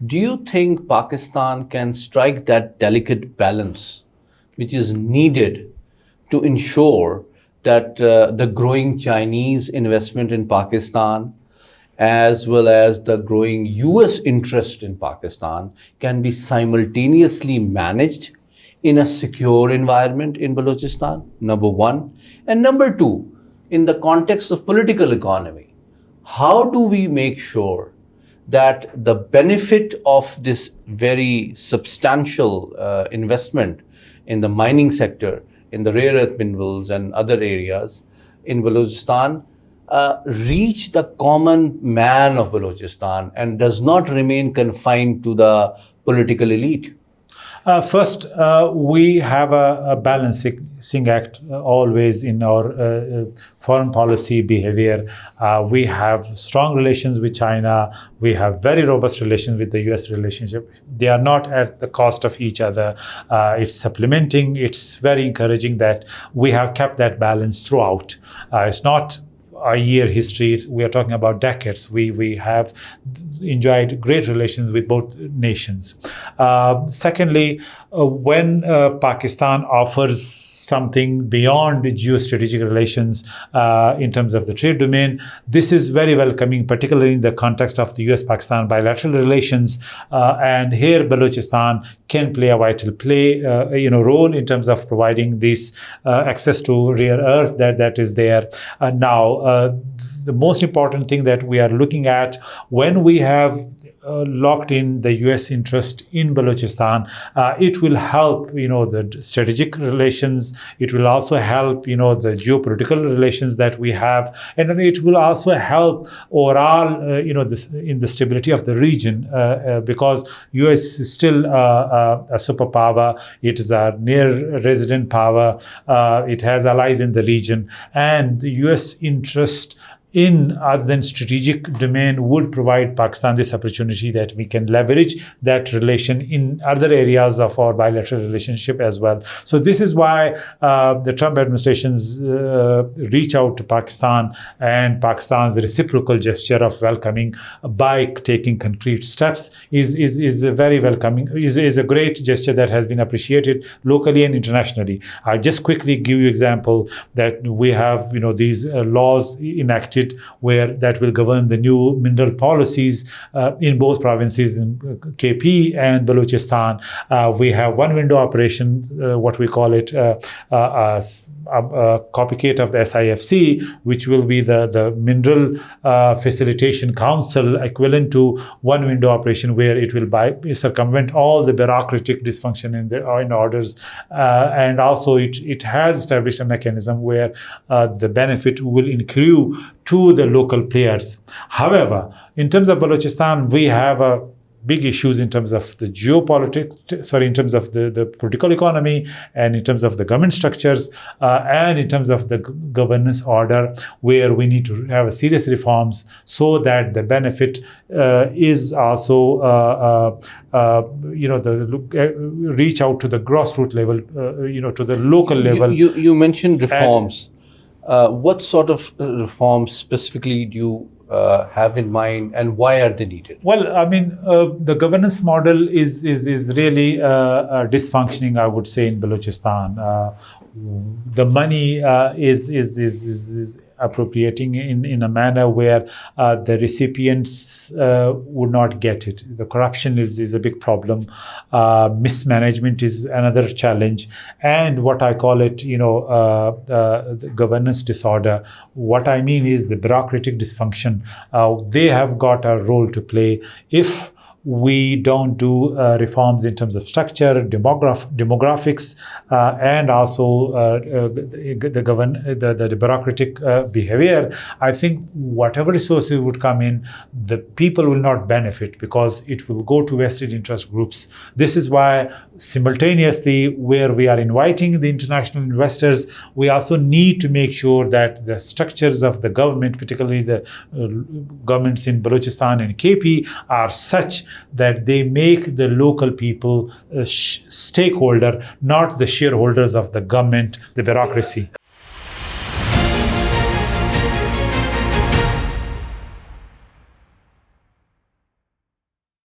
Do you think Pakistan can strike that delicate balance which is needed to ensure that the growing Chinese investment in Pakistan, as well as the growing US interest in Pakistan, can be simultaneously managed in a secure environment in Balochistan? Number one. And number two, in the context of political economy, how do we make sure that the benefit of this very substantial investment in the mining sector, in the rare earth minerals and other areas in Balochistan, reach the common man of Balochistan and does not remain confined to the political elite? First, we have a balancing act always in our foreign policy behavior. We have strong relations with China. We have very robust relations with the US relationship. They are not at the cost of each other. It's supplementing. It's very encouraging that we have kept that balance throughout. It's not a year history. We are talking about decades. We have enjoyed great relations with both nations. Secondly, when Pakistan offers something beyond geostrategic relations in terms of the trade domain, this is very welcoming, particularly in the context of the US-Pakistan bilateral relations. And here, Balochistan can play a vital role in terms of providing this access to rare earth that is there. The most important thing that we are looking at when we have locked in the US interest in Balochistan, it will help, the strategic relations. It will also help, the geopolitical relations that we have. And it will also help overall, in the stability of the region because US is still a superpower. It is a near resident power. It has allies in the region. And the US interest in other than strategic domain would provide Pakistan this opportunity that we can leverage that relation in other areas of our bilateral relationship as well. So this is why the Trump administration's reach out to Pakistan and Pakistan's reciprocal gesture of welcoming by taking concrete steps is a very welcoming, is a great gesture that has been appreciated locally and internationally. I just quickly give you example that we have these laws enacted where that will govern the new mineral policies in both provinces, in KP and Balochistan. We have one window operation, what we call it, a copycat of the SIFC, which will be the Mineral Facilitation Council, equivalent to one window operation, where it will circumvent all the bureaucratic dysfunction in orders. And also it has established a mechanism where the benefit will accrue to the local players. However, in terms of Balochistan, we have big issues in terms of the in terms of the political economy, and in terms of the government structures, and in terms of the governance order, where we need to have serious reforms so that the benefit is also, reach out to the grassroots level, to the local level. You mentioned reforms. What sort of reforms specifically do you have in mind, and why are they needed? Well, I mean, the governance model is really dysfunctioning, I would say, in Balochistan. The money is appropriating in a manner where the recipients would not get it. The corruption is a big problem. Mismanagement is another challenge. And what I call it, the governance disorder. What I mean is the bureaucratic dysfunction. They have got a role to play. If we don't do reforms in terms of structure, demographics, and also the bureaucratic behavior, I think whatever resources would come in, the people will not benefit because it will go to vested interest groups. This is why simultaneously, where we are inviting the international investors, we also need to make sure that the structures of the government, particularly the governments in Balochistan and KP, are such that they make the local people stakeholder, not the shareholders of the government, the bureaucracy.